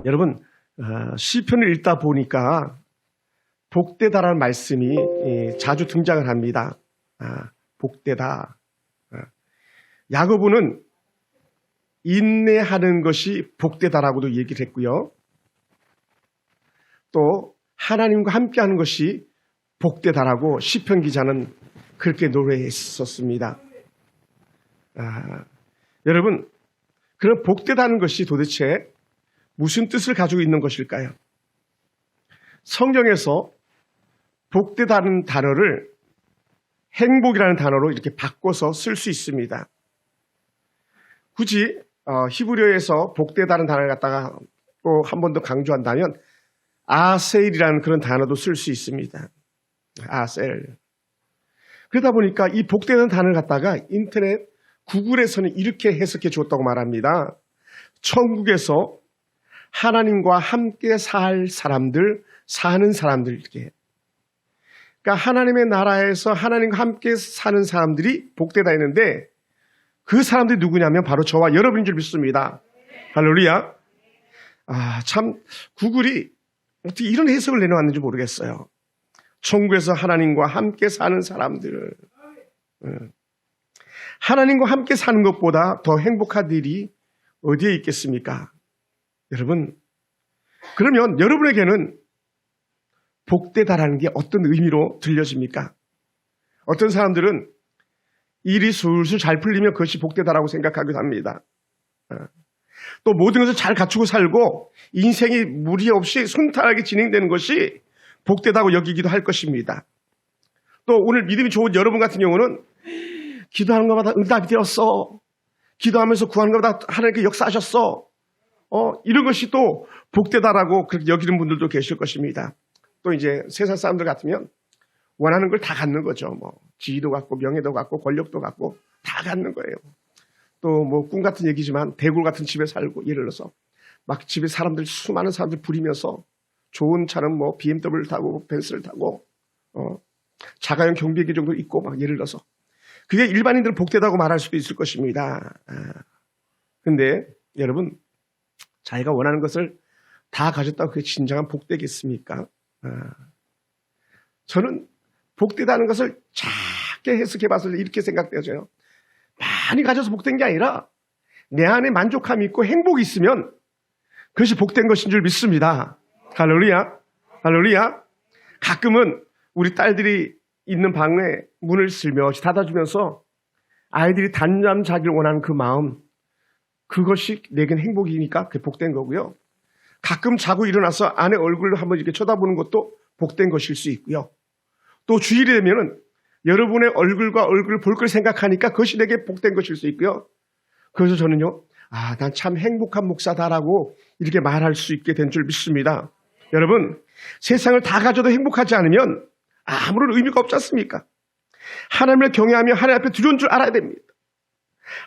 여러분, 시편을 읽다 보니까 복되다라는 말씀이 자주 등장을 합니다. 복되다. 야고보는 인내하는 것이 복되다라고도 얘기를 했고요. 또 하나님과 함께하는 것이 복되다라고 시편 기자는 그렇게 노래했었습니다. 여러분, 그런 복되다는 것이 도대체 무슨 뜻을 가지고 있는 것일까요? 성경에서 복되다는 단어를 행복이라는 단어로 이렇게 바꿔서 쓸 수 있습니다. 굳이 히브리어에서 복되다는 단어를 갖다가 또 한 번 더 강조한다면 아셀이라는 그런 단어도 쓸 수 있습니다. 아셀. 그러다 보니까 이 복되다는 단어를 갖다가 인터넷 구글에서는 이렇게 해석해 주었다고 말합니다. 천국에서 하나님과 함께 살 사람들, 사는 사람들 이렇게. 그러니까 하나님의 나라에서 하나님과 함께 사는 사람들이 복되다 했는데 그 사람들이 누구냐면 바로 저와 여러분인 줄 믿습니다. 할렐루야. 참 구글이 어떻게 이런 해석을 내놓았는지 모르겠어요. 천국에서 하나님과 함께 사는 사람들. 하나님과 함께 사는 것보다 더 행복한 일이 어디에 있겠습니까? 여러분, 그러면 여러분에게는 복되다라는 게 어떤 의미로 들려집니까? 어떤 사람들은 일이 술술 잘 풀리면 그것이 복되다라고 생각하기도 합니다. 또 모든 것을 잘 갖추고 살고 인생이 무리 없이 순탄하게 진행되는 것이 복되다고 여기기도 할 것입니다. 또 오늘 믿음이 좋은 여러분 같은 경우는 기도하는 것마다 응답이 되었어. 기도하면서 구하는 것마다 하나님께 역사하셨어. 이런 것이 또 복되다라고 그렇게 여기는 분들도 계실 것입니다. 또 이제 세상 사람들 같으면 원하는 걸 다 갖는 거죠. 뭐 지위도 갖고 명예도 갖고 권력도 갖고 다 갖는 거예요. 또 뭐 꿈 같은 얘기지만 대굴 같은 집에 살고 예를 들어서 막 집에 사람들 수많은 사람들 부리면서 좋은 차는 뭐 BMW를 타고 벤츠를 타고 자가용 경비기 정도 있고 막 예를 들어서 그게 일반인들은 복되다고 말할 수도 있을 것입니다. 근데 여러분 자기가 원하는 것을 다 가졌다고 그게 진정한 복되겠습니까? 저는 복되다는 것을 작게 해석해 봐서 이렇게 생각되어져요. 많이 가져서 복된 게 아니라 내 안에 만족감이 있고 행복이 있으면 그것이 복된 것인 줄 믿습니다. 할렐루야. 할렐루야. 가끔은 우리 딸들이 있는 방에 문을 슬며시 닫아주면서 아이들이 단잠 자기를 원하는 그 마음, 그것이 내겐 행복이니까 그게 복된 거고요. 가끔 자고 일어나서 아내 얼굴을 한번 이렇게 쳐다보는 것도 복된 것일 수 있고요. 또 주일이 되면은 여러분의 얼굴과 얼굴을 볼 걸 생각하니까 그것이 내게 복된 것일 수 있고요. 그래서 저는요, 난 참 행복한 목사다라고 이렇게 말할 수 있게 된 줄 믿습니다. 여러분, 세상을 다 가져도 행복하지 않으면 아무런 의미가 없지 않습니까? 하나님을 경외하며 하나님 앞에 두려운 줄 알아야 됩니다.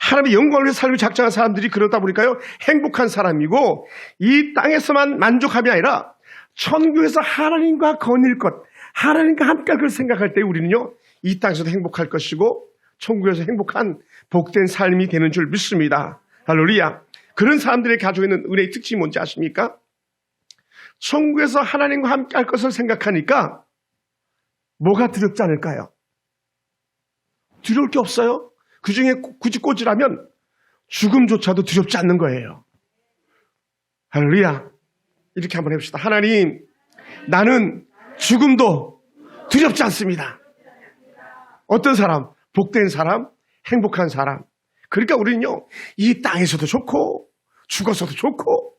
하나님의 영광을 위해 살기 작정한 사람들이 그러다 보니까요, 행복한 사람이고 이 땅에서만 만족함이 아니라 천국에서 하나님과 거닐 것, 하나님과 함께 할 걸 생각할 때 우리는요, 이 땅에서도 행복할 것이고 천국에서 행복한 복된 삶이 되는 줄 믿습니다. 할렐루야. 그런 사람들이 가지고 있는 은혜의 특징이 뭔지 아십니까? 천국에서 하나님과 함께 할 것을 생각하니까 뭐가 두렵지 않을까요? 두려울 게 없어요. 그 중에 굳이 꽂으라면 죽음조차도 두렵지 않는 거예요. 할렐루야. 이렇게 한번 해봅시다. 하나님, 나는 죽음도 두렵지 않습니다. 어떤 사람? 복된 사람, 행복한 사람. 그러니까 우리는요, 이 땅에서도 좋고 죽어서도 좋고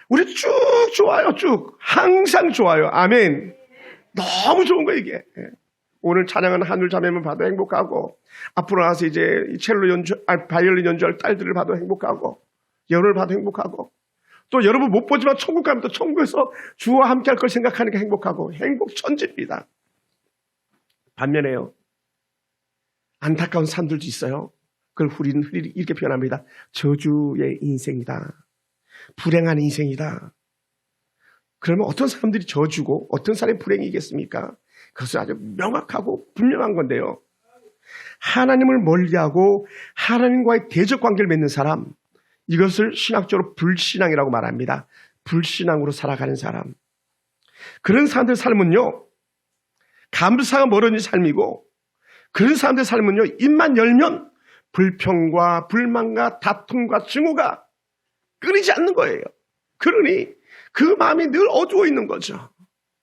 우리 쭉 좋아요. 쭉 항상 좋아요. 아멘. 너무 좋은 거예요 이게. 오늘 찬양하는 하늘 자매만 봐도 행복하고 앞으로 나서 이제 첼로 바이올린 연주할 딸들을 봐도 행복하고 여러분을 봐도 행복하고 또 여러분 못 보지만 천국 가면 또 천국에서 주와 함께 할 걸 생각하니까 행복하고 행복 천지입니다. 반면에요, 안타까운 사람들도 있어요. 그걸 우리는 이렇게 표현합니다. 저주의 인생이다. 불행한 인생이다. 그러면 어떤 사람들이 저주고 어떤 사람이 불행이겠습니까? 그것은 아주 명확하고 분명한 건데요. 하나님을 멀리하고 하나님과의 대적 관계를 맺는 사람, 이것을 신학적으로 불신앙이라고 말합니다. 불신앙으로 살아가는 사람, 그런 사람들 삶은요, 감사가 멀어진 삶이고, 그런 사람들 삶은요, 입만 열면 불평과 불만과 다툼과 증오가 끊이지 않는 거예요. 그러니 그 마음이 늘 어두워 있는 거죠.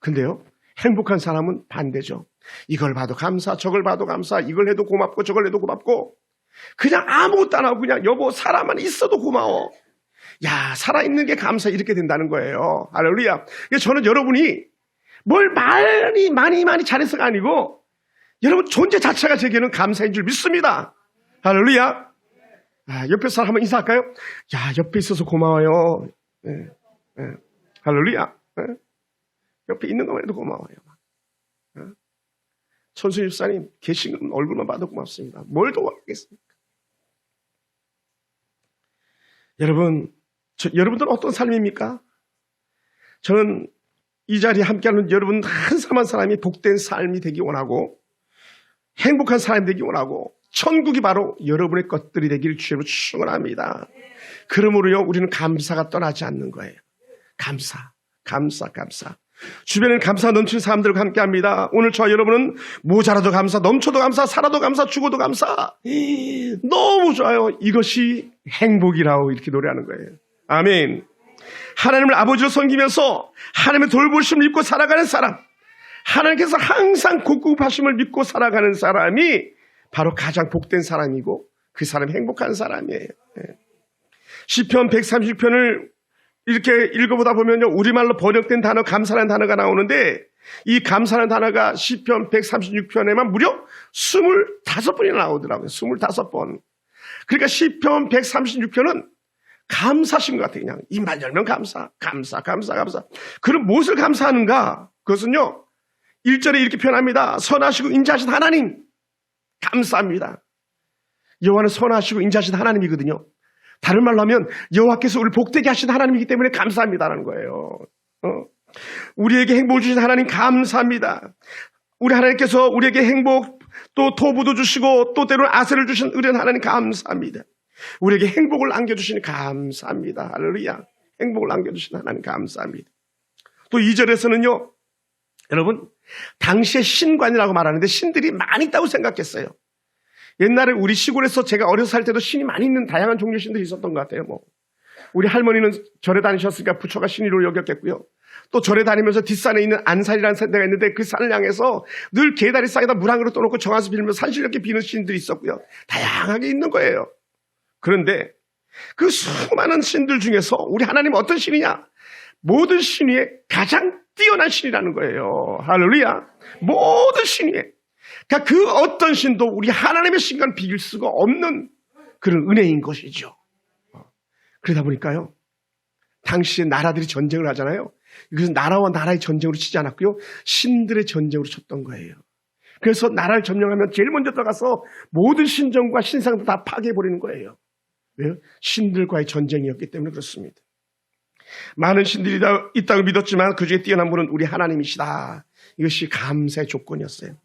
근데요, 행복한 사람은 반대죠. 이걸 봐도 감사, 저걸 봐도 감사, 이걸 해도 고맙고 저걸 해도 고맙고, 그냥 아무것도 안 하고 그냥 여보 살아만 있어도 고마워. 야, 살아있는 게 감사, 이렇게 된다는 거예요. 할렐루야. 저는 여러분이 뭘 많이 잘해서가 아니고 여러분 존재 자체가 제게는 감사인 줄 믿습니다. 할렐루야. 옆에 사람 한번 인사할까요? 야, 옆에 있어서 고마워요. 할렐루야. 옆에 있는 것만 해도 고마워요. 천수 집사님 계신 얼굴만 봐도 고맙습니다. 뭘 도와주겠습니까? 여러분들은 어떤 삶입니까? 저는 이 자리에 함께하는 여러분 한 사람 한 사람이 복된 삶이 되기 원하고, 행복한 삶이 되기 원하고, 천국이 바로 여러분의 것들이 되기를 주님으로 축원합니다. 그러므로요, 우리는 감사가 떠나지 않는 거예요. 감사. 주변에는 감사 넘치는 사람들과 함께합니다. 오늘 저와 여러분은 모자라도 감사, 넘쳐도 감사, 살아도 감사, 죽어도 감사. 너무 좋아요. 이것이 행복이라고 이렇게 노래하는 거예요. 아멘. 하나님을 아버지로 섬기면서 하나님의 돌보심을 믿고 살아가는 사람, 하나님께서 항상 공급하심을 믿고 살아가는 사람이 바로 가장 복된 사람이고, 그 사람이 행복한 사람이에요. 시편 136편을 이렇게 읽어보다 보면요, 우리말로 번역된 단어 감사라는 단어가 나오는데, 이 감사라는 단어가 시편 136편에만 무려 25번이나 나오더라고요. 25번. 그러니까 시편 136편은 감사신 것 같아요. 그냥 입만 열면 감사. 그럼 무엇을 감사하는가? 그것은요, 1절에 이렇게 표현합니다. 선하시고 인자하신 하나님 감사합니다. 여호와는 선하시고 인자하신 하나님이거든요. 다른 말로 하면 여호와께서 우리를 복되게 하신 하나님이기 때문에 감사합니다라는 거예요. 우리에게 행복을 주신 하나님 감사합니다. 우리 하나님께서 우리에게 행복, 또 토부도 주시고 또 때로는 아세를 주신 의뢰한 하나님 감사합니다. 우리에게 행복을 안겨주시니 감사합니다. 할렐루야. 행복을 안겨주신 하나님 감사합니다. 또 2절에서는요, 여러분, 당시에 신관이라고 말하는데 신들이 많이 있다고 생각했어요. 옛날에 우리 시골에서 제가 어려서 살 때도 신이 많이 있는 다양한 종류의 신들이 있었던 것 같아요. 우리 할머니는 절에 다니셨으니까 부처가 신이로 여겼겠고요. 또 절에 다니면서 뒷산에 있는 안산이라는 데가 있는데 그 산을 향해서 늘 개다리 사이에다 물 한 그릇 떠놓고 정화수 빌면서 산신령께 비는 신들이 있었고요. 다양하게 있는 거예요. 그런데 그 수많은 신들 중에서 우리 하나님은 어떤 신이냐? 모든 신 위에 가장 뛰어난 신이라는 거예요. 할렐루야. 모든 신 위에. 그러니까 그 어떤 신도 우리 하나님의 신과는 비길 수가 없는 그런 은혜인 것이죠. 그러다 보니까요, 당시에 나라들이 전쟁을 하잖아요. 그래서 나라와 나라의 전쟁으로 치지 않았고요, 신들의 전쟁으로 쳤던 거예요. 그래서 나라를 점령하면 제일 먼저 들어가서 모든 신정과 신상도 다 파괴해버리는 거예요. 왜요? 신들과의 전쟁이었기 때문에 그렇습니다. 많은 신들이 있다고 믿었지만 그 중에 뛰어난 분은 우리 하나님이시다. 이것이 감사의 조건이었어요.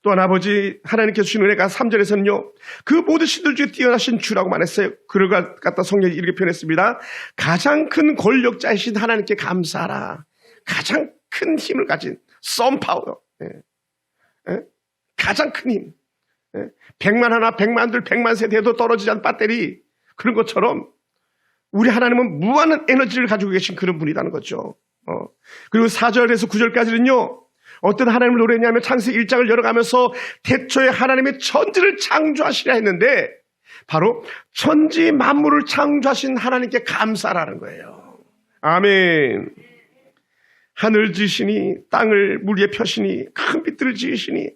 또한 아버지 하나님께서 주신 은혜가 3절에서는요, 그 모든 신들 중에 뛰어나신 주라고 말했어요. 그를 갖다 성경이 이렇게 표현했습니다. 가장 큰 권력자이신 하나님께 감사하라. 가장 큰 힘을 가진 썬파워, 가장 큰 힘. 100만 하나, 100만 둘, 100만 세대에도 떨어지지 않은 배터리, 그런 것처럼 우리 하나님은 무한한 에너지를 가지고 계신 그런 분이라는 거죠. 그리고 4절에서 9절까지는요, 어떤 하나님을 노래했냐면 창세기 1장을 열어가면서 태초에 하나님의 천지를 창조하시려 했는데 바로 천지 만물을 창조하신 하나님께 감사라는 거예요. 아멘. 하늘 지으시니, 땅을 물 위에 펴시니, 큰 빛들을 지으시니,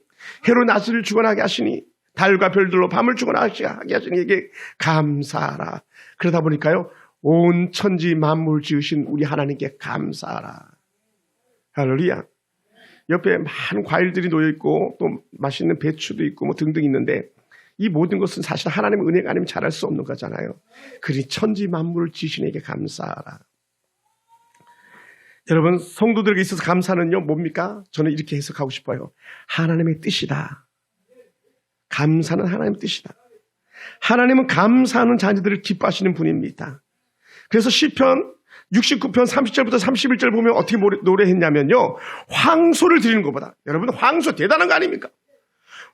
해로 낮을 주관하게 하시니, 달과 별들로 밤을 주관하게 하시니, 이게 감사하라. 그러다 보니까요, 온 천지 만물 지으신 우리 하나님께 감사하라. 할렐루야. 옆에 많은 과일들이 놓여있고 또 맛있는 배추도 있고 뭐 등등 있는데, 이 모든 것은 사실 하나님의 은혜가 아니면 잘할 수 없는 거잖아요. 그러니 천지 만물을 지으신 이에게 감사하라. 여러분, 성도들에게 있어서 감사는요, 뭡니까? 저는 이렇게 해석하고 싶어요. 하나님의 뜻이다. 감사는 하나님의 뜻이다. 하나님은 감사하는 자녀들을 기뻐하시는 분입니다. 그래서 시편 69편 30절부터 31절 보면 어떻게 노래했냐면요. 황소를 드리는 것보다, 여러분 황소 대단한 거 아닙니까?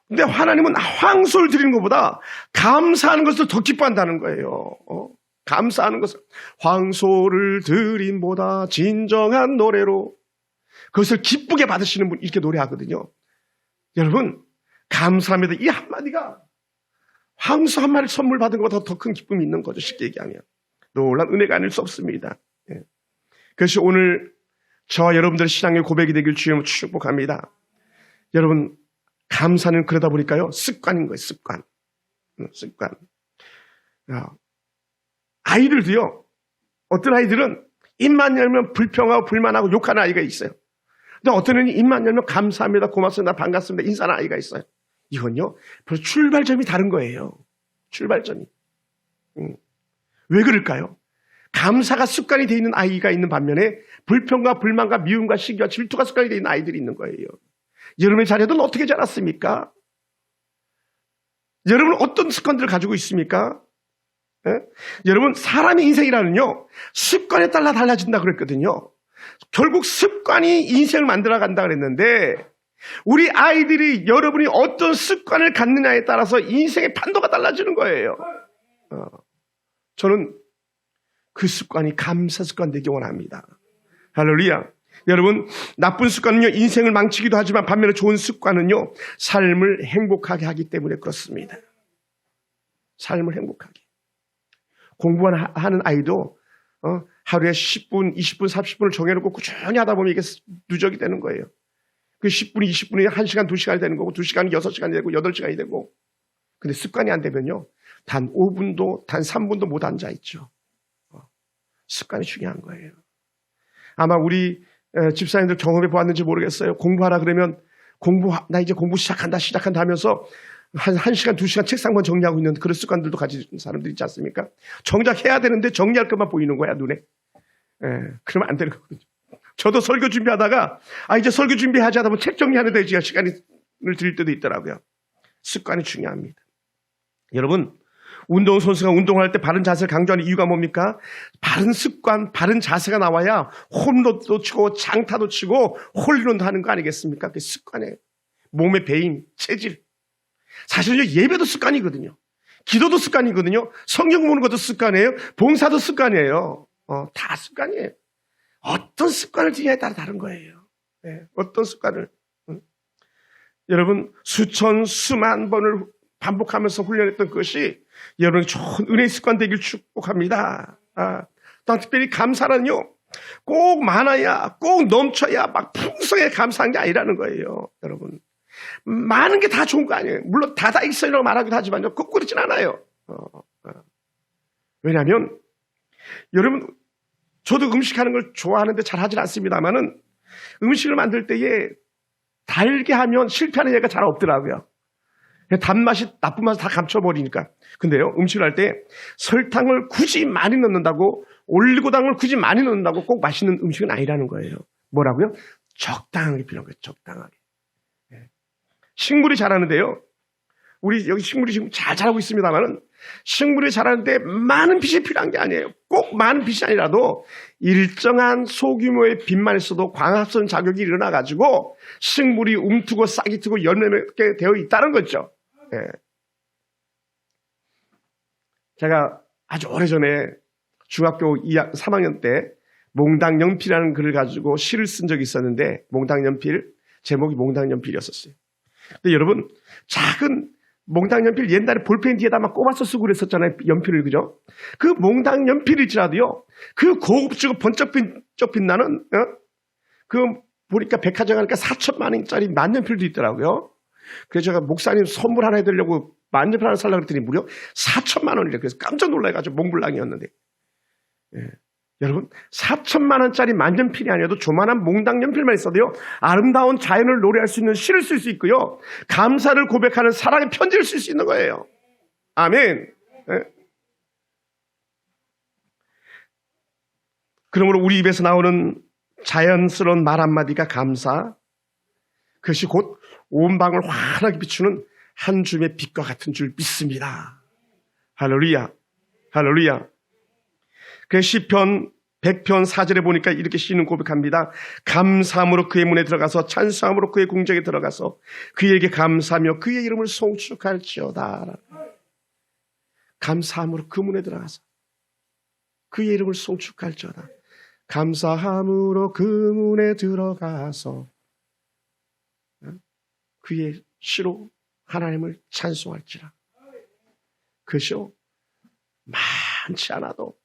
근데 하나님은 황소를 드리는 것보다 감사하는 것을 더 기뻐한다는 거예요. 감사하는 것을. 황소를 드림보다 진정한 노래로 그것을 기쁘게 받으시는 분, 이렇게 노래하거든요. 여러분, 감사합니다. 이 한마디가 황소 한 마리 선물 받은 것보다 더 큰 기쁨이 있는 거죠. 쉽게 얘기하면. 놀라운 은혜가 아닐 수 없습니다. 예. 그래서 오늘 저와 여러분들의 신앙의 고백이 되길 주여 축복합니다. 여러분, 감사는 그러다 보니까요, 습관인 거예요, 습관. 습관. 아이들도요, 어떤 아이들은 입만 열면 불평하고 불만하고 욕하는 아이가 있어요. 근데 어떤 애는 입만 열면 감사합니다, 고맙습니다, 반갑습니다, 인사하는 아이가 있어요. 이건요, 벌써 출발점이 다른 거예요. 출발점이. 왜 그럴까요? 감사가 습관이 되어 있는 아이가 있는 반면에 불평과 불만과 미움과 시기와 질투가 습관이 되어 있는 아이들이 있는 거예요. 여러분의 자녀들은 어떻게 자랐습니까? 여러분은 어떤 습관들을 가지고 있습니까? 예? 여러분, 사람의 인생이라는요, 습관에 따라 달라진다 그랬거든요. 결국 습관이 인생을 만들어 간다 그랬는데, 우리 아이들이 여러분이 어떤 습관을 갖느냐에 따라서 인생의 판도가 달라지는 거예요. 저는 그 습관이 감사 습관 되기 원합니다. 할렐루야. 여러분, 나쁜 습관은요, 인생을 망치기도 하지만 반면에 좋은 습관은요, 삶을 행복하게 하기 때문에 그렇습니다. 삶을 행복하게. 공부하는 아이도 하루에 10분, 20분, 30분을 정해놓고 꾸준히 하다 보면 이게 누적이 되는 거예요. 그 10분이 20분이 1시간, 2시간이 되는 거고 2시간이 6시간이 되고 8시간이 되고. 근데 습관이 안 되면요, 단 5분도, 단 3분도 못 앉아 있죠. 습관이 중요한 거예요. 아마 우리 집사님들 경험해 보았는지 모르겠어요. 공부하라 그러면 나 이제 공부 시작한다 하면서 한 1시간, 2시간 책상만 정리하고 있는 그런 습관들도 가진 사람들이 있지 않습니까? 정작 해야 되는데 정리할 것만 보이는 거야, 눈에. 그러면 안 되는 거거든요. 저도 설교 준비하다가, 이제 설교 준비하지 하다 보면 책 정리하는데 시간을 드릴 때도 있더라고요. 습관이 중요합니다. 여러분, 운동선수가 운동할 때 바른 자세를 강조하는 이유가 뭡니까? 바른 습관, 바른 자세가 나와야 홈런도 치고 장타도 치고 홀리런도 하는 거 아니겠습니까? 그 습관에 몸의 배임, 체질. 사실은요, 예배도 습관이거든요. 기도도 습관이거든요. 성경 보는 것도 습관이에요. 봉사도 습관이에요. 다 습관이에요. 어떤 습관을 지냐에 따라 다른 거예요. 네, 어떤 습관을. 여러분, 수천, 수만 번을 반복하면서 훈련했던 것이 여러분의 좋은 은혜의 습관 되길 축복합니다. 특별히 감사는요, 꼭 많아야, 꼭 넘쳐야 막 풍성하게 감사한 게 아니라는 거예요. 여러분, 많은 게 다 좋은 거 아니에요. 물론 다 있어요라고 말하기도 하지만 꼭 그렇진 않아요. 왜냐하면 여러분, 저도 음식하는 걸 좋아하는데 잘 하진 않습니다만은 음식을 만들 때에 달게 하면 실패하는 예가 잘 없더라고요. 단맛이, 나쁜 맛을 다 감춰버리니까. 근데요, 음식을 할 때 설탕을 굳이 많이 넣는다고, 올리고당을 굳이 많이 넣는다고 꼭 맛있는 음식은 아니라는 거예요. 뭐라고요? 적당하게 필요한 거예요. 적당하게. 식물이 자라는데요, 우리 여기 식물이 지금 잘 자라고 있습니다만은 식물이 자라는데 많은 빛이 필요한 게 아니에요. 꼭 많은 빛이 아니라도 일정한 소규모의 빛만 있어도 광합성 작용이 일어나가지고 식물이 움트고 싹이 트고 열매맺게 되어 있다는 거죠. 예. 제가 아주 오래전에 중학교 3학년 때 몽당연필이라는 글을 가지고 시를 쓴 적이 있었는데, 몽당연필, 제목이 몽당연필이었었어요. 근데 여러분, 작은 몽당연필 옛날에 볼펜 뒤에다 막 꼽아서 쓰고 그랬었잖아요. 연필을, 그죠? 그 몽당연필이지라도요, 그 고급지고 번쩍 빛나는, 그 보니까 백화점 가니까 4천만 원짜리 만년필도 있더라고요. 그래서 제가 목사님 선물 하나 해드리려고 만년필 하나 살려고 그랬더니 무려 4천만 원이래. 그래서 깜짝 놀라가지고 몽블랑이었는데. 예. 여러분, 4천만 원짜리 만년필이 아니어도 조만한 몽당연필만 있어도요, 아름다운 자연을 노래할 수 있는 시를 쓸 수 있고요, 감사를 고백하는 사랑의 편지를 쓸 수 있는 거예요. 아멘. 예. 그러므로 우리 입에서 나오는 자연스러운 말 한마디가 감사, 그것이 곧 온 방을 환하게 비추는 한 줌의 빛과 같은 줄 믿습니다. 할렐루야. 할렐루야. 그 시편 100편 4절에 보니까 이렇게 시인은 고백합니다. 감사함으로 그의 문에 들어가서 찬송함으로 그의 궁정에 들어가서 그에게 감사하며 그의 이름을 송축할지어다. 감사함으로 그 문에 들어가서 그의 이름을 송축할지어다. 감사함으로 그 문에 들어가서 그의 시로 하나님을 찬송할지라. 그것이요 많지 않아도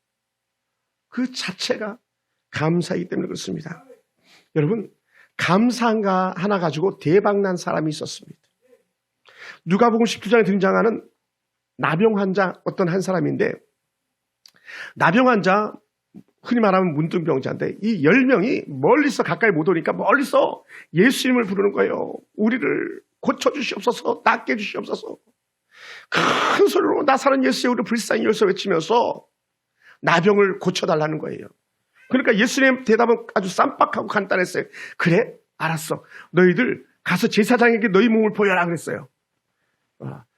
그 자체가 감사이기 때문에 그렇습니다. 여러분, 감사한가 하나 가지고 대박난 사람이 있었습니다. 누가복음 19장에 등장하는 나병 환자 어떤 한 사람인데, 나병 환자 흔히 말하면 문둥병자인데 이 10명이 멀리서 가까이 못 오니까 멀리서 예수님을 부르는 거예요. 우리를 고쳐주시옵소서, 낫게 해주시옵소서. 큰 소리로 나사렛 예수의 우리 불쌍히 여기서 외치면서 나병을 고쳐달라는 거예요. 그러니까 예수님 대답은 아주 쌈박하고 간단했어요. 그래? 알았어. 너희들 가서 제사장에게 너희 몸을 보여라 그랬어요.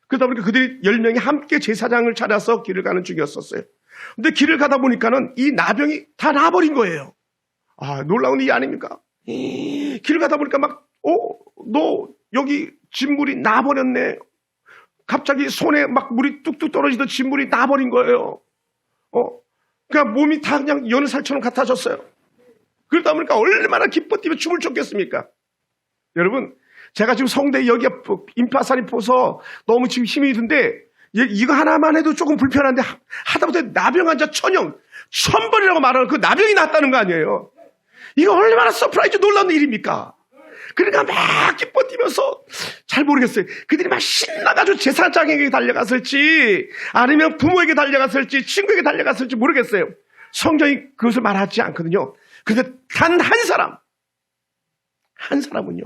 그러다 보니까 그들이 10명이 함께 제사장을 찾아서 길을 가는 중이었었어요. 근데 길을 가다 보니까는 이 나병이 다 나아버린 거예요. 놀라운 일 아닙니까? 길을 가다 보니까 너 여기 진물이 나아버렸네. 갑자기 손에 막 물이 뚝뚝 떨어지던 진물이 나아버린 거예요. 그냥 몸이 다 그냥 여느 살처럼 같아졌어요. 그러다 보니까 얼마나 기뻐 뛰며 춤을 췄겠습니까? 여러분, 제가 지금 성대 여기에 임파살이 포서 너무 지금 힘이 든데 이거 하나만 해도 조금 불편한데 하다못해 나병 환자 1000번이라고 말하는 그 나병이 낫다는 거 아니에요. 이거 얼마나 서프라이즈 놀라운 일입니까? 그러니까 막 기뻐 뛰면서 잘 모르겠어요. 그들이 막 신나가지고 제사장에게 달려갔을지 아니면 부모에게 달려갔을지 친구에게 달려갔을지 모르겠어요. 성경이 그것을 말하지 않거든요. 그런데 단 한 사람은요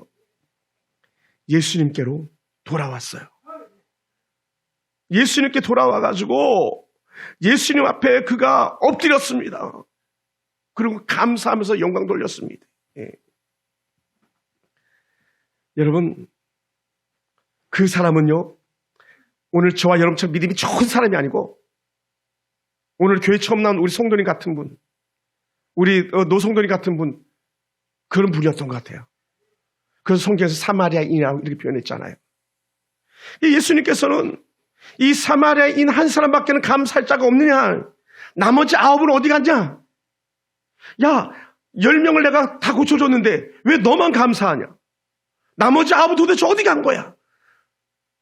예수님께로 돌아왔어요. 예수님께 돌아와가지고 예수님 앞에 그가 엎드렸습니다. 그리고 감사하면서 영광 돌렸습니다. 여러분, 그 사람은요 오늘 저와 여러분처럼 믿음이 좋은 사람이 아니고 오늘 교회 처음 나온 우리 성도님 같은 분, 우리 노성도님 같은 분, 그런 분이었던 것 같아요. 그래서 성경에서 사마리아인이라고 이렇게 표현했잖아요. 예수님께서는 이 사마리아인 한 사람밖에는 감사할 자가 없느냐? 나머지 9은 어디 갔냐? 야, 10명을 내가 다 고쳐줬는데 왜 너만 감사하냐? 나머지 9은 도대체 어디 간 거야?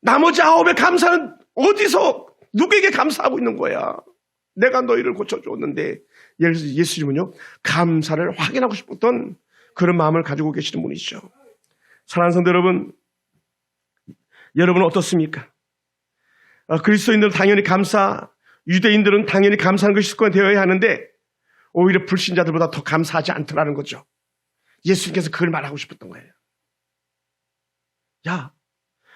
나머지 9의 감사는 어디서 누구에게 감사하고 있는 거야? 내가 너희를 고쳐줬는데. 예수님은요 감사를 확인하고 싶었던 그런 마음을 가지고 계시는 분이시죠. 사랑하는 성도 여러분, 여러분은 어떻습니까? 그리스도인들은 당연히 유대인들은 당연히 감사하는 것이 습관이 되어야 하는데 오히려 불신자들보다 더 감사하지 않더라는 거죠. 예수님께서 그걸 말하고 싶었던 거예요. 야,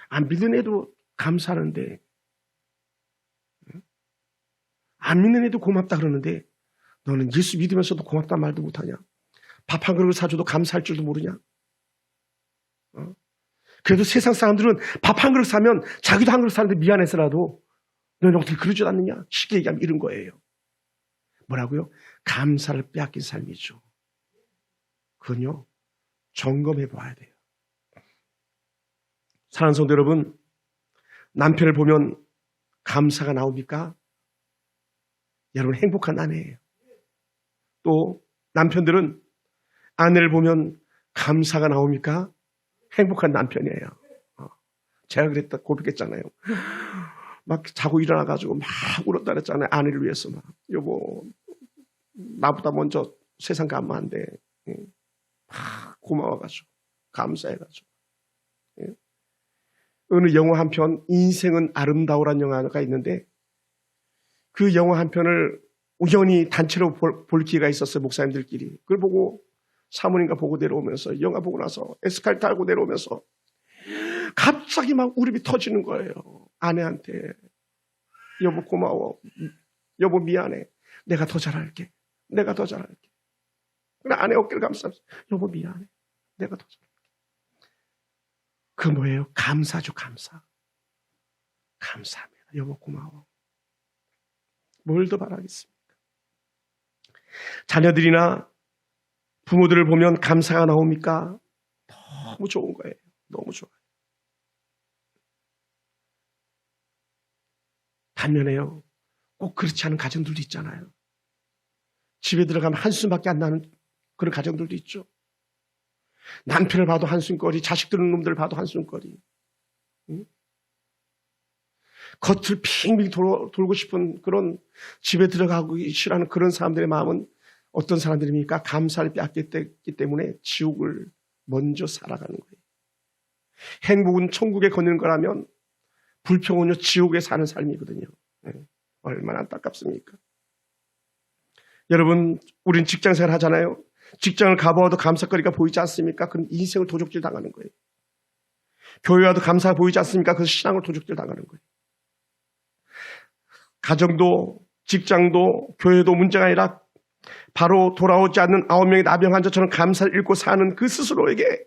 안 믿는 애도 감사하는데, 안 믿는 애도 고맙다 그러는데 너는 예수 믿으면서도 고맙다 말도 못하냐? 밥 한 그릇을 사줘도 감사할 줄도 모르냐? 그래도 세상 사람들은 밥 한 그릇 사면 자기도 한 그릇 사는데 미안해서라도 너는 어떻게 그러지 않느냐? 쉽게 얘기하면 이런 거예요. 뭐라고요? 감사를 빼앗긴 삶이죠. 그건요 점검해 봐야 돼요. 사랑하는 성도 여러분, 남편을 보면 감사가 나옵니까? 여러분 행복한 아내예요. 또 남편들은 아내를 보면 감사가 나옵니까? 행복한 남편이에요. 제가 그랬다 고백했잖아요. 막 자고 일어나가지고 막 울었다 그랬잖아요. 아내를 위해서 막 여보 나보다 먼저 세상 가면 안 돼. 막 고마워가지고 감사해가지고. 어느 영화 한 편 인생은 아름다워라는 영화가 있는데 그 영화 한 편을 우연히 단체로 볼 기회가 있었어요. 목사님들끼리. 그걸 보고 사모님과 보고 내려오면서 영화 보고 나서 에스컬레이터 타고 내려오면서 갑자기 막 울음이 터지는 거예요. 아내한테 여보 고마워. 여보 미안해. 내가 더 잘할게. 내가 더 잘할게. 그래 아내 어깨를 감싸면서 여보 미안해. 내가 더 잘할게. 그 뭐예요? 감사죠. 감사. 감사합니다. 여보 고마워. 뭘 더 바라겠습니까? 자녀들이나 부모들을 보면 감사가 나옵니까? 너무 좋은 거예요. 너무 좋아요. 반면에요, 꼭 그렇지 않은 가정들도 있잖아요. 집에 들어가면 한숨밖에 안 나는 그런 가정들도 있죠. 남편을 봐도 한숨거리, 자식 두는 놈들을 봐도 한숨거리. 응? 겉을 핑핑 돌고 싶은 그런 집에 들어가고 싫어하는 그런 사람들의 마음은 어떤 사람들입니까? 감사를 빼앗겼기 때문에 지옥을 먼저 살아가는 거예요. 행복은 천국에 거는 거라면 불평은요 지옥에 사는 삶이거든요. 네. 얼마나 안타깝습니까? 여러분, 우린 직장생활 하잖아요. 직장을 가보아도 감사거리가 보이지 않습니까? 그럼 인생을 도적질 당하는 거예요. 교회 와도 감사가 보이지 않습니까? 그래서 신앙을 도적질 당하는 거예요. 가정도 직장도 교회도 문제가 아니라 바로 돌아오지 않는 9명의 나병 환자처럼 감사를 잃고 사는 그 스스로에게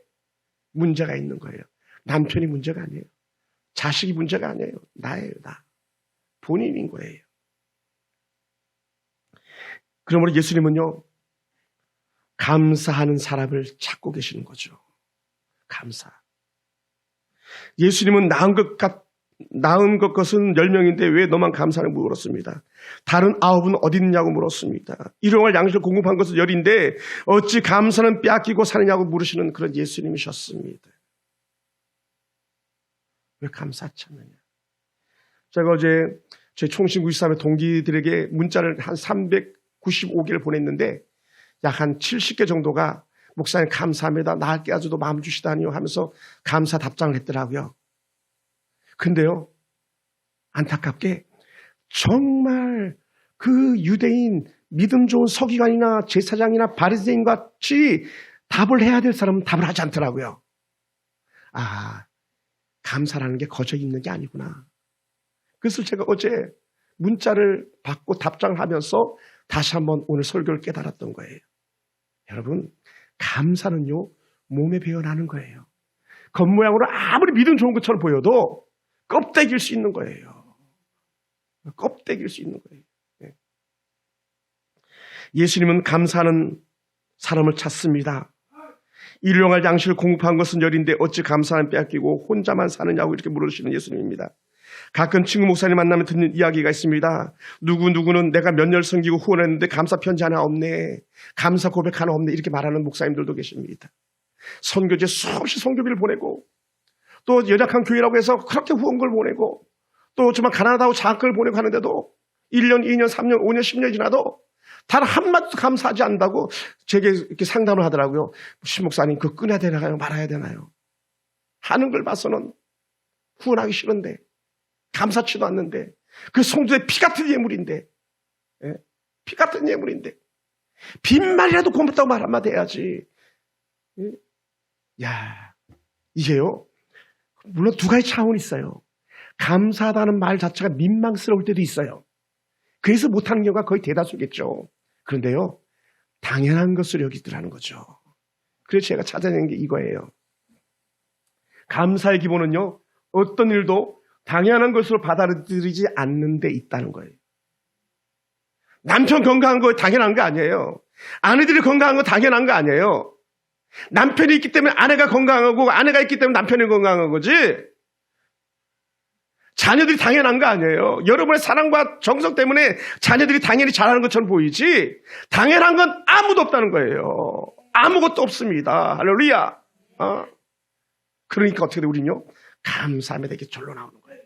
문제가 있는 거예요. 남편이 문제가 아니에요. 자식이 문제가 아니에요. 나예요, 나. 본인인 거예요. 그러므로 예수님은요, 감사하는 사람을 찾고 계시는 거죠. 감사. 예수님은 낳은 것은 10명인데 왜 너만 감사하냐고 물었습니다. 다른 9은 어디 있느냐고 물었습니다. 일용할 양식을 공급한 것은 10인데 어찌 감사는 빼앗기고 사느냐고 물으시는 그런 예수님이셨습니다. 왜 감사치 않느냐. 제가 어제 제 총신 93의 동기들에게 문자를 한 395개를 보냈는데 약 한 70개 정도가 목사님 감사합니다. 나을 깨가지고도 마음 주시다니요 하면서 감사 답장을 했더라고요. 근데요, 안타깝게 정말 그 유대인 믿음 좋은 서기관이나 제사장이나 바리새인 같이 답을 해야 될 사람은 답을 하지 않더라고요. 아, 감사라는 게 거저 있는 게 아니구나. 그래서 제가 어제 문자를 받고 답장을 하면서 다시 한번 오늘 설교를 깨달았던 거예요. 여러분, 감사는요, 몸에 배어나는 거예요. 겉모양으로 아무리 믿음 좋은 것처럼 보여도 껍데기일 수 있는 거예요. 껍데기일 수 있는 거예요. 네. 예수님은 감사하는 사람을 찾습니다. 일용할 양식을 공급한 것은 10인데 어찌 감사는 빼앗기고 혼자만 사느냐고 이렇게 물으시는 예수님입니다. 가끔 친구 목사님 만나면 듣는 이야기가 있습니다. 누구는 내가 몇 년 섬기고 후원했는데 감사 편지 하나 없네. 감사 고백 하나 없네. 이렇게 말하는 목사님들도 계십니다. 선교지에 수없이 선교비를 보내고 또 연약한 교회라고 해서 그렇게 후원금을 보내고 또 정말 가난하다고 장학금을 보내고 하는데도 1년, 2년, 3년, 5년, 10년이 지나도 단 한마디도 감사하지 않는다고 제게 이렇게 상담을 하더라고요. 신 목사님 그거 끊어야 되나요? 말아야 되나요? 하는 걸 봐서는 후원하기 싫은데 감사치도 않는데 그 성도의 피 같은 예물인데 피 같은 예물인데 빈말이라도 고맙다고 말 한마디 해야지. 야, 이게요 물론 두 가지 차원이 있어요. 감사하다는 말 자체가 민망스러울 때도 있어요. 그래서 못하는 경우가 거의 대다수겠죠. 그런데요, 당연한 것을 여기더라는 거죠. 그래서 제가 찾아낸 게 이거예요. 감사의 기본은요, 어떤 일도 당연한 것으로 받아들이지 않는 데 있다는 거예요. 남편 건강한 거 당연한 거 아니에요. 아내들이 건강한 거 당연한 거 아니에요. 남편이 있기 때문에 아내가 건강하고 아내가 있기 때문에 남편이 건강한 거지. 자녀들이 당연한 거 아니에요. 여러분의 사랑과 정성 때문에 자녀들이 당연히 잘하는 것처럼 보이지 당연한 건 아무도 없다는 거예요. 아무것도 없습니다. 할렐루야. 그러니까 어떻게 돼 우리는요? 감사함에 되게 절로 나오는 거예요.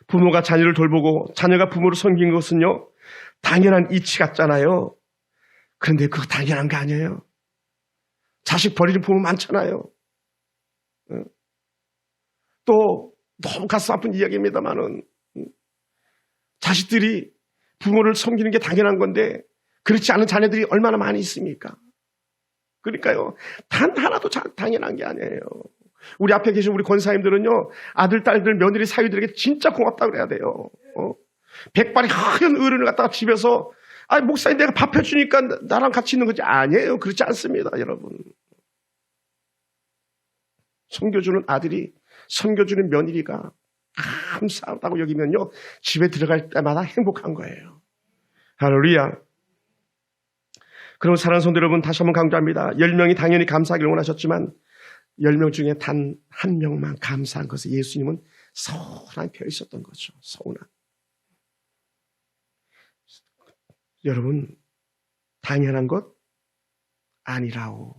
부모가 자녀를 돌보고 자녀가 부모를 섬긴 것은요 당연한 이치 같잖아요. 그런데 그거 당연한 게 아니에요. 자식 버리는 부모 많잖아요. 또 너무 가슴 아픈 이야기입니다만은 자식들이 부모를 섬기는 게 당연한 건데 그렇지 않은 자녀들이 얼마나 많이 있습니까? 그러니까요 단 하나도 당연한 게 아니에요. 우리 앞에 계신 우리 권사님들은요 아들, 딸들, 며느리, 사위들에게 진짜 고맙다고 그래야 돼요. 백발이 하얀 어른을 갖다가 집에서 목사님 내가 밥 해주니까 나랑 같이 있는 거지. 아니에요. 그렇지 않습니다. 여러분. 섬겨주는 아들이, 섬겨주는 며느리가 감사하다고 여기면요, 집에 들어갈 때마다 행복한 거예요. 할렐루야. 그럼 사랑하는 성도 여러분, 다시 한번 강조합니다. 10명이 당연히 감사하기를 원하셨지만 10명 중에 단 한 명만 감사한 것은 예수님은 서운한 펴 있었던 거죠. 서운한. 여러분, 당연한 것 아니라오.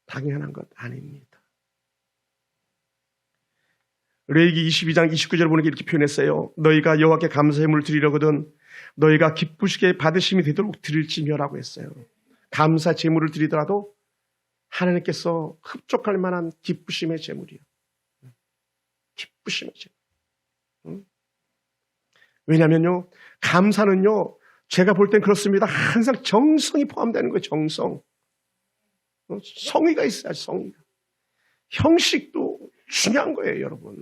당연한 것 아닙니다. 레위기 22장 29절 보니까 이렇게 표현했어요. 너희가 여호와께 감사의 물을 드리려거든 너희가 기쁘시게 받으심이 되도록 드릴지며라고 했어요. 감사 제물을 드리더라도 하나님께서 흡족할 만한 기쁘심의 제물이요. 기쁘심의 제물. 왜냐면요, 감사는요, 제가 볼 땐 그렇습니다. 항상 정성이 포함되는 거예요. 정성. 성의가 있어야지, 성의가. 형식도 중요한 거예요, 여러분.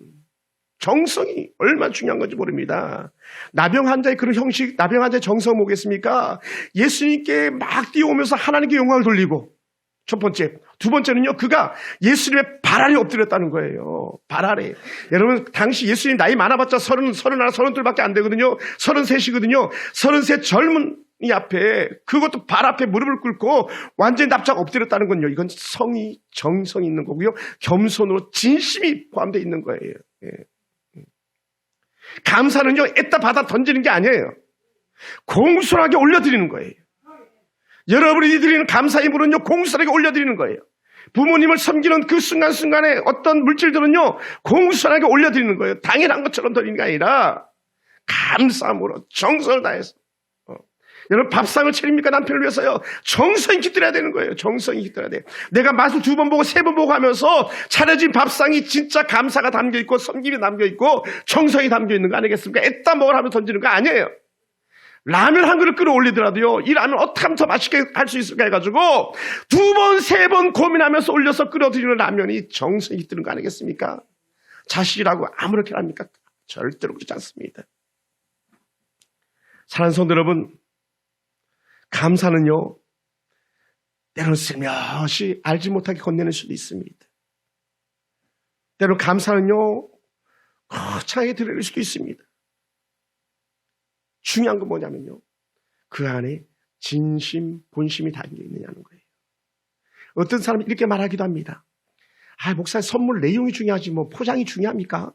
정성이 얼마나 중요한 건지 모릅니다. 나병 환자의 그런 형식, 나병 환자의 정성은 뭐겠습니까? 예수님께 막 뛰어오면서 하나님께 영광을 돌리고, 첫 번째. 두 번째는요, 그가 예수님의 발 아래 엎드렸다는 거예요. 발 아래. 여러분, 당시 예수님 나이 많아봤자 30, 31, 32밖에 안 되거든요. 33이거든요. 33 젊은 이 앞에, 그것도 발 앞에 무릎을 꿇고 완전히 납작 엎드렸다는 건요. 이건 성이, 정성이 있는 거고요. 겸손으로 진심이 포함되어 있는 거예요. 예. 감사는요, 애따 받아 던지는 게 아니에요. 공손하게 올려드리는 거예요. 여러분이 드리는 감사의 물은요, 공손하게 올려드리는 거예요. 부모님을 섬기는 그 순간순간에 어떤 물질들은요, 공손하게 올려드리는 거예요. 당연한 것처럼 드리는 게 아니라 감사함으로 정성을 다해서. 여러분, 밥상을 차립니까? 남편을 위해서요. 정성이 깃들어야 되는 거예요. 정성이 깃들어야 돼요. 내가 맛을 2번 보고 3번 보고 하면서 차려진 밥상이 진짜 감사가 담겨있고 섬김이 담겨있고 정성이 담겨있는 거 아니겠습니까? 애따 먹으라 하면 던지는 거 아니에요. 라면 한 그릇 끌어올리더라도요, 이 라면 어떻게 하면 더 맛있게 할 수 있을까 해가지고 2번, 3번 고민하면서 올려서 끓여드리는 라면이 정성이 깃드는 거 아니겠습니까? 자식이라고 아무렇게 합니까? 절대로 그렇지 않습니다. 사랑하는 성도 여러분, 감사는요, 때로는 슬며시 알지 못하게 건네는 수도 있습니다. 때로는 감사는요, 거창하게 드릴 수도 있습니다. 중요한 건 뭐냐면요, 그 안에 진심, 본심이 담겨 있느냐는 거예요. 어떤 사람이 이렇게 말하기도 합니다. 아, 목사님, 선물 내용이 중요하지 뭐 포장이 중요합니까?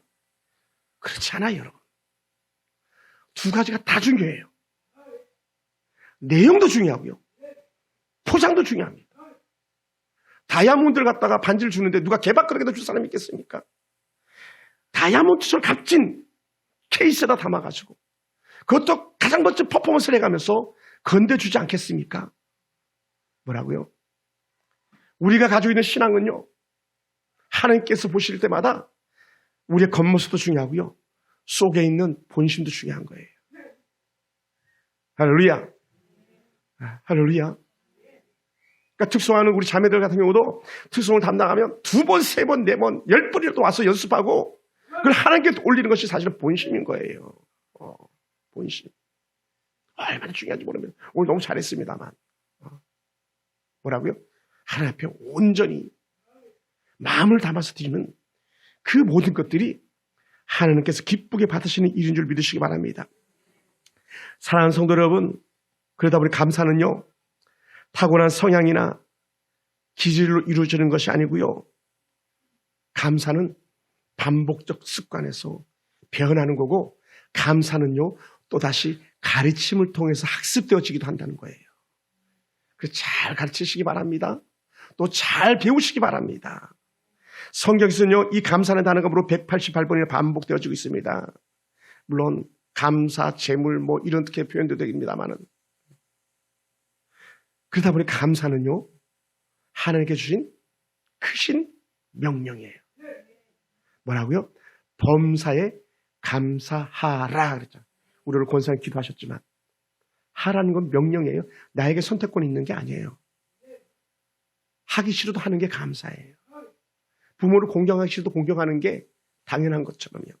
그렇지 않아요, 여러분. 두 가지가 다 중요해요. 내용도 중요하고요, 포장도 중요합니다. 다이아몬드를 갖다가 반지를 주는데 누가 개박그릇에다 줄 사람이 있겠습니까? 다이아몬드처럼 값진 케이스에다 담아가지고 그것도 가장 멋진 퍼포먼스를 해가면서 건네주지 않겠습니까? 뭐라고요? 우리가 가지고 있는 신앙은요, 하나님께서 보실 때마다 우리의 겉모습도 중요하고요, 속에 있는 본심도 중요한 거예요. 할렐루야. 할렐루야. 그러니까 특송하는 우리 자매들 같은 경우도 특송을 담당하면 2번, 3번, 4번, 10번이라도 와서 연습하고 그걸 하나님께 올리는 것이 사실은 본심인 거예요. 본심. 얼마나 중요한지 모르면 오늘 너무 잘했습니다만. 뭐라고요? 하나님 앞에 온전히 마음을 담아서 드리는 그 모든 것들이 하나님께서 기쁘게 받으시는 일인 줄 믿으시기 바랍니다. 사랑하는 성도 여러분, 그러다 보니 감사는요, 타고난 성향이나 기질로 이루어지는 것이 아니고요, 감사는 반복적 습관에서 배어나는 거고, 감사는요, 또다시 가르침을 통해서 학습되어지기도 한다는 거예요. 그래서 잘 가르치시기 바랍니다. 또 잘 배우시기 바랍니다. 성경에서는요, 이 감사는 단어가 무려 188번이나 반복되어지고 있습니다. 물론 감사, 재물 뭐 이렇게 표현도 됩니다만은, 그러다 보니 감사는요, 하나님께 주신 크신 명령이에요. 뭐라고요? 범사에 감사하라 그랬죠. 우리 오늘 권사님 기도하셨지만, 하라는 건 명령이에요. 나에게 선택권이 있는 게 아니에요. 하기 싫어도 하는 게 감사예요. 부모를 공경하기 싫어도 공경하는 게 당연한 것처럼요.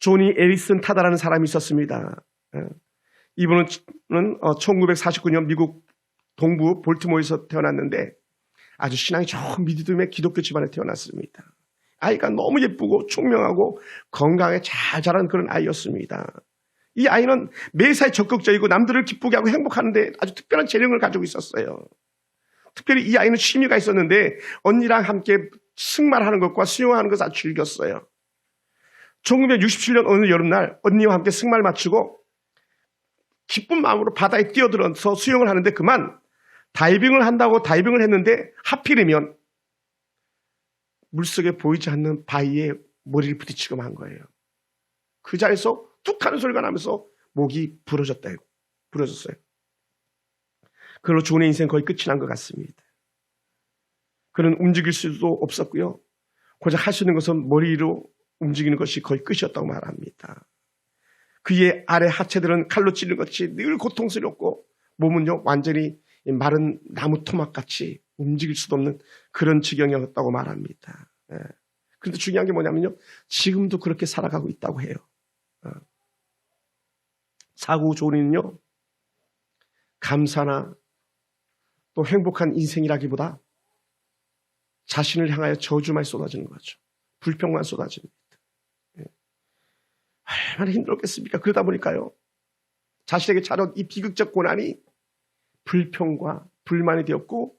조니 에리슨 타다라는 사람이 있었습니다. 이분은 1949년 미국 동부 볼티모어에서 태어났는데 아주 신앙이 좋은 믿음의 기독교 집안에 태어났습니다. 아이가 너무 예쁘고 총명하고 건강하게 잘 자란 그런 아이였습니다. 이 아이는 매사에 적극적이고 남들을 기쁘게 하고 행복하는데 아주 특별한 재능을 가지고 있었어요. 특별히 이 아이는 취미가 있었는데 언니랑 함께 승마하는 것과 수영하는 것을 아주 즐겼어요. 1967년 어느 여름날 언니와 함께 승마를 마치고 기쁜 마음으로 바다에 뛰어들어서 수영을 하는데 그만 다이빙을 한다고 다이빙을 했는데 하필이면 물속에 보이지 않는 바위에 머리를 부딪히고 만 거예요. 그 자리에서 뚝 하는 소리가 나면서 목이 부러졌어요. 그걸로 존의 인생 거의 끝이 난 것 같습니다. 그는 움직일 수도 없었고요. 고작 할 수 있는 것은 머리로 움직이는 것이 거의 끝이었다고 말합니다. 그의 아래 하체들은 칼로 찌르는 것이 늘 고통스럽고 몸은요 완전히 마른 나무 토막같이 움직일 수도 없는 그런 지경이었다고 말합니다. 그런데 중요한 게 뭐냐면요. 지금도 그렇게 살아가고 있다고 해요. 사고 존이는요. 감사나 또 행복한 인생이라기보다 자신을 향하여 저주만 쏟아지는 거죠. 불평만 쏟아집니다. 얼마나 힘들었겠습니까? 그러다 보니까요. 자신에게 찾아온 이 비극적 고난이 불평과 불만이 되었고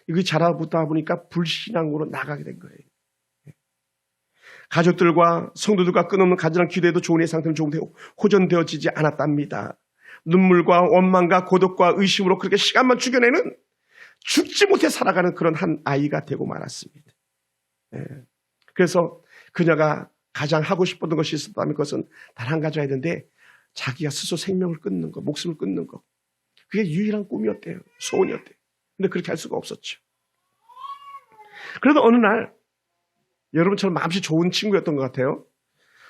이게 자라보다 보니까 불신앙으로 나가게 된 거예요. 가족들과 성도들과 끊임없는 간절한 기도에도 존의 상태는 조금 호전되어지지 않았답니다. 눈물과 원망과 고독과 의심으로 그렇게 시간만 죽여내는 죽지 못해 살아가는 그런 한 아이가 되고 말았습니다. 그래서 그녀가 가장 하고 싶었던 것이 있었다면 그것은 단 한 가지였는데 자기가 스스로 생명을 끊는 것, 목숨을 끊는 것. 그게 유일한 꿈이었대요. 소원이었대요. 근데 그렇게 할 수가 없었죠. 그래도 어느 날 여러분처럼 마음씨 좋은 친구였던 것 같아요.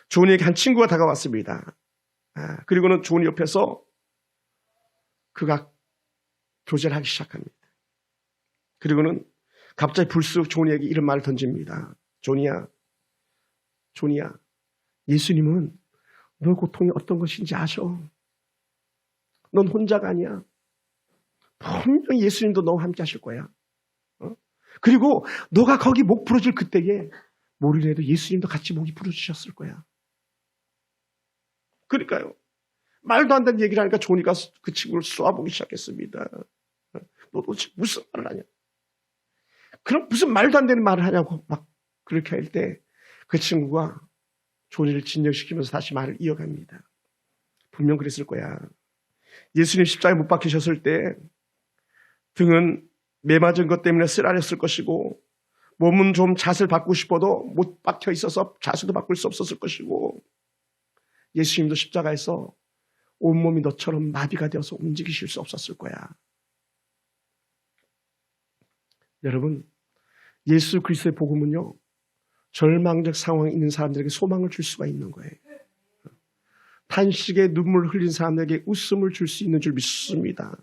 존이에게 한 친구가 다가왔습니다. 그리고는 존이 옆에서 그가 교제를 하기 시작합니다. 그리고는 갑자기 불쑥 존이에게 이런 말을 던집니다. 존이야, 예수님은 너 고통이 어떤 것인지 아셔. 넌 혼자가 아니야. 분명히 예수님도 너와 함께 하실 거야. 그리고 너가 거기 목 부러질 그때에 모르래도 예수님도 같이 목이 부러지셨을 거야. 그러니까요. 말도 안 되는 얘기를 하니까 조니가 그 친구를 쏘아보기 시작했습니다. 너 도대체 무슨 말을 하냐? 그럼 무슨 말도 안 되는 말을 하냐고 막 그렇게 할 때 그 친구가 조니를 진정시키면서 다시 말을 이어갑니다. 분명 그랬을 거야. 예수님 십자가에 못 박히셨을 때 등은 매 맞은 것 때문에 쓰라렸을 것이고 몸은 좀 잣을 바꾸고 싶어도 못 박혀 있어서 잣도 바꿀 수 없었을 것이고 예수님도 십자가에서 온몸이 너처럼 마비가 되어서 움직이실 수 없었을 거야. 여러분, 예수 그리스도의 복음은요. 절망적 상황에 있는 사람들에게 소망을 줄 수가 있는 거예요. 탄식에 눈물을 흘린 사람에게 웃음을 줄 수 있는 줄 믿습니다.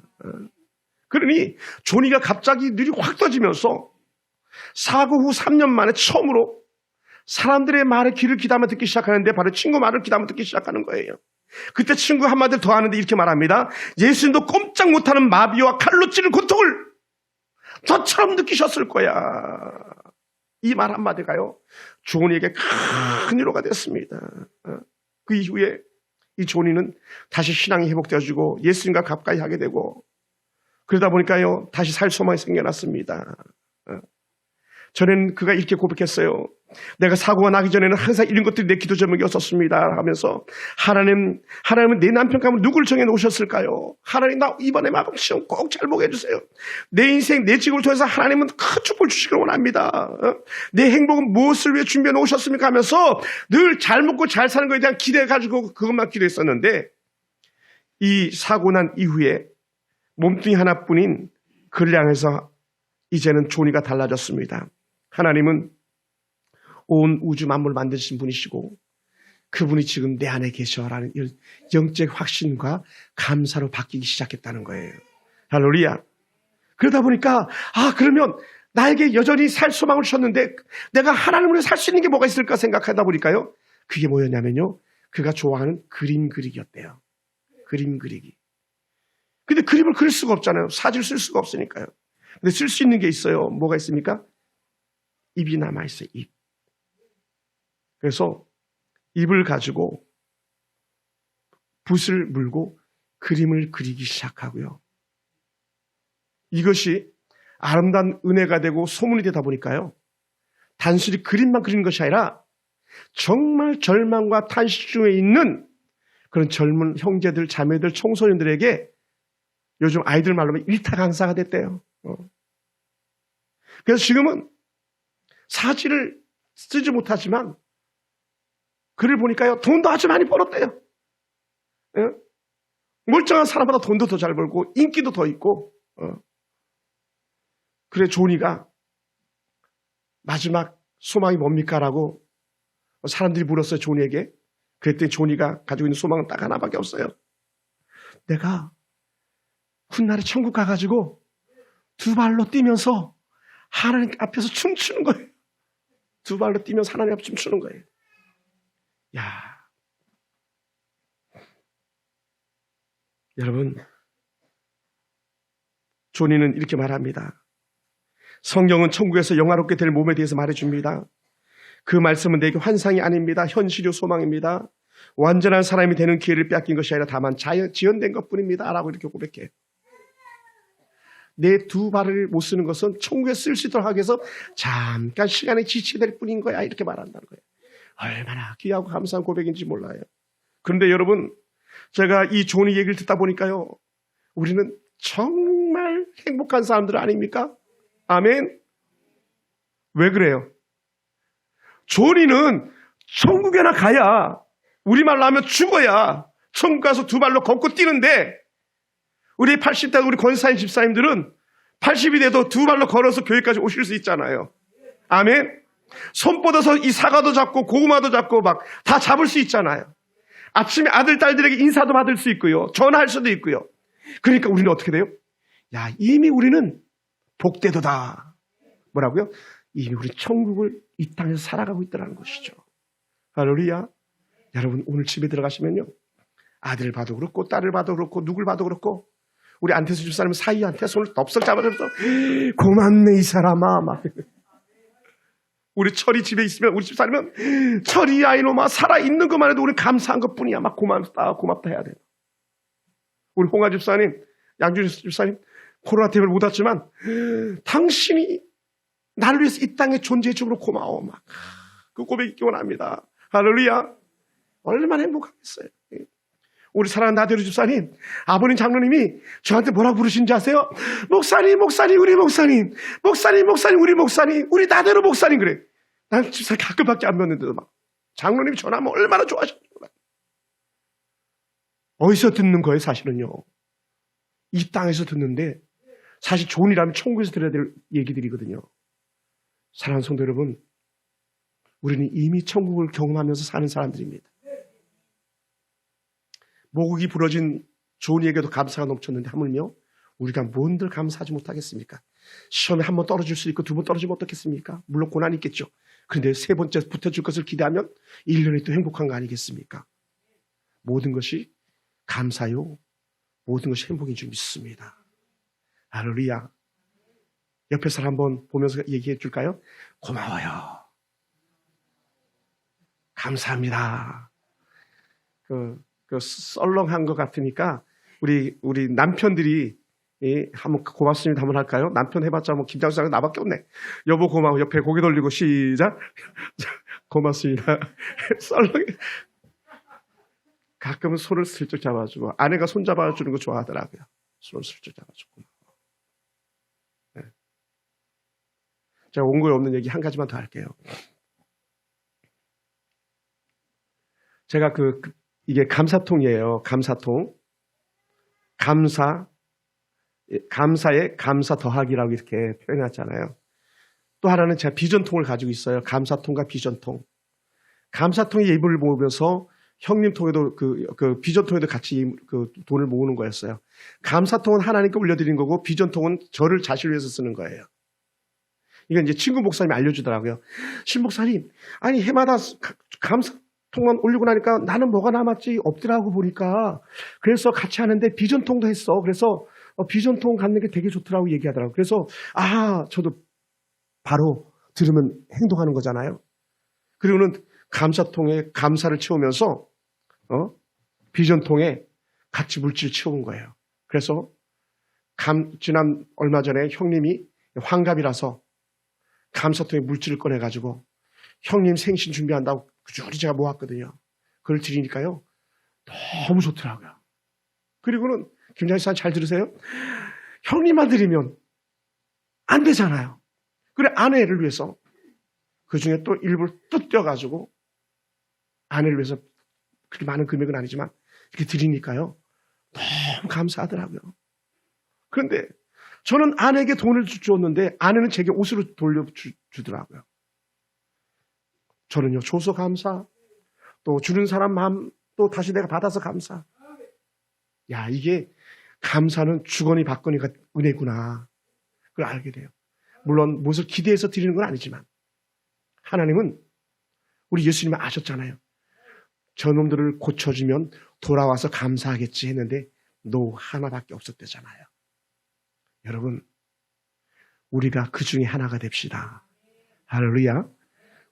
그러니 조니가 갑자기 눈이 확 떠지면서 사고 후 3년 만에 처음으로 사람들의 말에 귀를 기담아 듣기 시작하는데 바로 친구 말을 기담아 듣기 시작하는 거예요. 그때 친구 한마디를 더 하는데 이렇게 말합니다. 예수님도 꼼짝 못하는 마비와 칼로 찌른 고통을 저처럼 느끼셨을 거야. 이 말 한마디가요. 조니에게 큰 위로가 됐습니다. 그 이후에 이 조니는 다시 신앙이 회복되어지고 예수님과 가까이 하게 되고 그러다 보니까요. 다시 살 소망이 생겨났습니다. 전에는 그가 이렇게 고백했어요. 내가 사고가 나기 전에는 항상 이런 것들이 내 기도 제목이었었습니다 하면서 하나님은 내 남편 가면 누구를 정해놓으셨을까요? 하나님 나 이번에 마법 시험 꼭 잘 보게 해주세요. 내 인생 내 직업을 통해서 하나님은 큰 축복을 주시길 원합니다. 내 행복은 무엇을 위해 준비해 놓으셨습니까 하면서 늘 잘 먹고 잘 사는 것에 대한 기대 가지고 그것만 기도했었는데 이 사고 난 이후에 몸뚱이 하나뿐인 그를 향해서 이제는 조니가 달라졌습니다. 하나님은 온 우주 만물을 만드신 분이시고 그분이 지금 내 안에 계셔라는 영적 확신과 감사로 바뀌기 시작했다는 거예요. 할렐루야. 그러다 보니까 그러면 나에게 여전히 살 소망을 주셨는데 내가 하나님으로 살 수 있는 게 뭐가 있을까 생각하다 보니까요. 그게 뭐였냐면요. 그가 좋아하는 그림 그리기였대요. 그림 그리기. 근데 그림을 그릴 수가 없잖아요. 사진을 쓸 수가 없으니까요. 근데 쓸 수 있는 게 있어요. 뭐가 있습니까? 입이 남아있어요. 입. 그래서 입을 가지고 붓을 물고 그림을 그리기 시작하고요. 이것이 아름다운 은혜가 되고 소문이 되다 보니까요. 단순히 그림만 그리는 것이 아니라 정말 절망과 탄식 중에 있는 그런 젊은 형제들, 자매들, 청소년들에게 요즘 아이들 말로 하면 일타 강사가 됐대요. 그래서 지금은 사지를 쓰지 못하지만 글을 보니까요. 돈도 아주 많이 벌었대요. 예? 멀쩡한 사람보다 돈도 더 잘 벌고 인기도 더 있고 그래 조니가 마지막 소망이 뭡니까? 라고 사람들이 물었어요. 조니에게. 그랬더니 조니가 가지고 있는 소망은 딱 하나밖에 없어요. 내가 훗날에 천국 가가지고 두 발로 뛰면서 하나님 앞에서 춤추는 거예요. 두 발로 뛰면서 하나님 앞에 춤추는 거예요. 야, 여러분, 조니는 이렇게 말합니다. 성경은 천국에서 영화롭게 될 몸에 대해서 말해줍니다. 그 말씀은 내게 환상이 아닙니다. 현실이요 소망입니다. 완전한 사람이 되는 기회를 빼앗긴 것이 아니라 다만 지연된 것뿐입니다. 라고 이렇게 고백해요. 내 두 발을 못 쓰는 것은 천국에 쓸 수 있도록 하기 위해서 잠깐 시간에 지체될 뿐인 거야. 이렇게 말한다는 거예요. 얼마나 귀하고 감사한 고백인지 몰라요. 그런데 여러분, 제가 이 조니 얘기를 듣다 보니까요. 우리는 정말 행복한 사람들 아닙니까? 아멘. 왜 그래요? 조니는 천국에나 가야, 우리말로 하면 죽어야 천국 가서 두 발로 걷고 뛰는데, 우리 80대 우리 권사님 집사님들은 80이 돼도 두 발로 걸어서 교회까지 오실 수 있잖아요. 아멘. 손 뻗어서 이 사과도 잡고 고구마도 잡고 막 다 잡을 수 있잖아요. 아침에 아들 딸들에게 인사도 받을 수 있고요. 전화할 수도 있고요. 그러니까 우리는 어떻게 돼요? 야, 이미 우리는 복되도다. 뭐라고요? 이미 우리 천국을 이 땅에서 살아가고 있다는 것이죠. 할렐루야. 여러분 오늘 집에 들어가시면요. 아들을 봐도 그렇고 딸을 봐도 그렇고 누굴 봐도 그렇고 우리 안태수 집사님 사이한테 손을 덥석 잡아줘서 고맙네 이 사람아. 막. 우리 철이 집에 있으면 우리 집사님은 철이 아이놈아 살아있는 것만 해도 우리 감사한 것뿐이야. 막 고맙다 해야 돼요. 우리 홍아 집사님, 양준 집사님 코로나 때문에 못 왔지만 당신이 나를 위해서 이 땅에 존재해 주므로 고마워. 막 그 고백 있기 원합니다. 할렐루야. 얼마나 행복하겠어요. 우리 사랑하는 나대로 집사님, 아버님 장로님이 저한테 뭐라고 부르신지 아세요? 목사님, 우리 목사님, 목사님, 우리 목사님, 우리 나대로 목사님 그래. 난 집사님 가끔밖에 안 뵀는데도 막 장로님이 전화하면 얼마나 좋아하셨는지 몰라요. 어디서 듣는 거예요, 사실은요? 이 땅에서 듣는데 사실 좋은이라면 천국에서 들어야 될 얘기들이거든요. 사랑하는 성도 여러분, 우리는 이미 천국을 경험하면서 사는 사람들입니다. 모국이 부러진 조니에게도 감사가 넘쳤는데 하물며 우리가 뭔들 감사하지 못하겠습니까? 시험에 한 번 떨어질 수 있고 두 번 떨어지면 어떻겠습니까? 물론 고난이 있겠죠. 그런데 세 번째 붙어줄 것을 기대하면 1년이 또 행복한 거 아니겠습니까? 모든 것이 감사요. 모든 것이 행복인 줄 믿습니다. 할렐루야. 옆에 사람 한번 보면서 얘기해 줄까요? 고마워요. 감사합니다. 썰렁한 것 같으니까 우리 남편들이 한번 고맙습니다 한번 할까요? 남편 해봤자 뭐 김장수랑 나밖에 없네. 여보 고마워. 옆에 고개 돌리고 시작. 고맙습니다. 썰렁해. 가끔은 손을 슬쩍 잡아주고 아내가 손 잡아주는 거 좋아하더라고요. 손을 슬쩍 잡아주고. 네. 제가 원고에 없는 얘기 한 가지만 더 할게요. 제가 이게 감사통이에요. 감사통. 감사에 감사 더하기라고 이렇게 표현했잖아요. 또 하나는 제가 비전통을 가지고 있어요. 감사통과 비전통. 감사통의 예물을 모으면서 형님 통에도 그 비전통에도 같이 그 돈을 모으는 거였어요. 감사통은 하나님께 올려드린 거고 비전통은 저를 자신을 위해서 쓰는 거예요. 이건 이제 친구 목사님이 알려주더라고요. 신 목사님, 아니 해마다 감사통만 올리고 나니까 나는 뭐가 남았지 없더라고 보니까 그래서 같이 하는데 비전통도 했어. 그래서 비전통 갖는 게 되게 좋더라고 얘기하더라고요. 그래서 저도 바로 들으면 행동하는 거잖아요. 그리고는 감사통에 감사를 채우면서 비전통에 같이 물질 채운 거예요. 그래서 지난 얼마 전에 형님이 환갑이라서 감사통에 물질을 꺼내가지고 형님 생신 준비한다고 꾸준히 제가 모았거든요. 그걸 드리니까요. 너무 좋더라고요. 그리고는 김장희 씨 잘 들으세요? 형님만 드리면 안 되잖아요. 그래 아내를 위해서 그 중에 또 일부를 뚝 떼어가지고 아내를 위해서 그렇게 많은 금액은 아니지만 이렇게 드리니까요. 너무 감사하더라고요. 그런데 저는 아내에게 돈을 줬는데 아내는 제게 옷으로 돌려주더라고요. 저는요, 줘서 감사, 또 주는 사람 마음, 또 다시 내가 받아서 감사. 야, 이게 감사는 주거니 받거니가 은혜구나. 그걸 알게 돼요. 물론 무엇을 기대해서 드리는 건 아니지만 하나님은 우리 예수님을 아셨잖아요. 저놈들을 고쳐주면 돌아와서 감사하겠지 했는데 노 하나밖에 없었대잖아요. 여러분, 우리가 그 중에 하나가 됩시다. 할렐루야.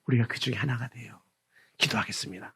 우리가 그 중에 하나가 돼요. 기도하겠습니다.